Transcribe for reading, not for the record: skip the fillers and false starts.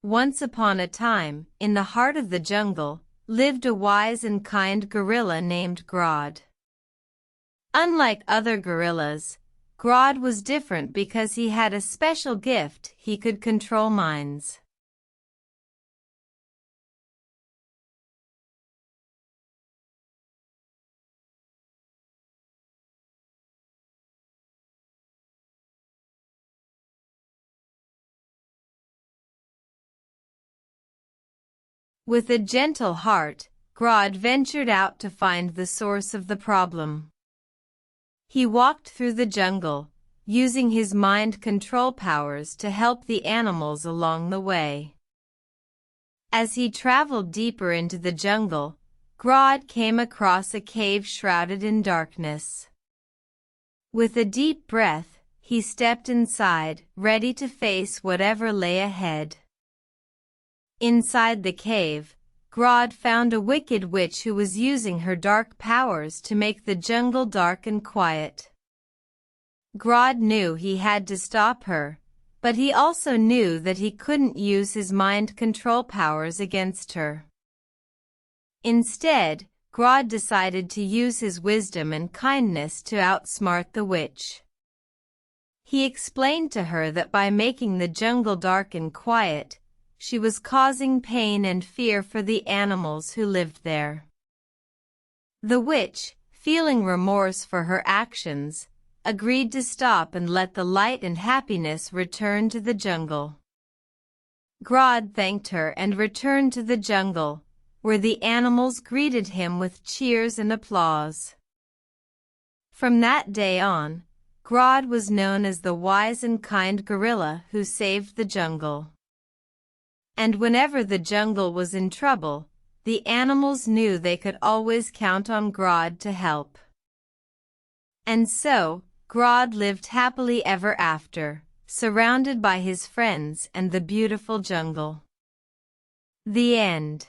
Once upon a time, in the heart of the jungle, lived a wise and kind gorilla named Grodd. Unlike other gorillas, Grodd was different because he had a special gift: he could control minds. With a gentle heart, Grodd ventured out to find the source of the problem. He walked through the jungle, using his mind control powers to help the animals along the way. As he traveled deeper into the jungle, Grodd came across a cave shrouded in darkness. With a deep breath, he stepped inside, ready to face whatever lay ahead. Inside the cave, Grodd found a wicked witch who was using her dark powers to make the jungle dark and quiet. Grodd knew he had to stop her, but he also knew that he couldn't use his mind control powers against her. Instead, Grodd decided to use his wisdom and kindness to outsmart the witch. He explained to her that by making the jungle dark and quiet, she was causing pain and fear for the animals who lived there. The witch, feeling remorse for her actions, agreed to stop and let the light and happiness return to the jungle. Grodd thanked her and returned to the jungle, where the animals greeted him with cheers and applause. From that day on, Grodd was known as the wise and kind gorilla who saved the jungle. And whenever the jungle was in trouble, the animals knew they could always count on Grodd to help. And so, Grodd lived happily ever after, surrounded by his friends and the beautiful jungle. The end.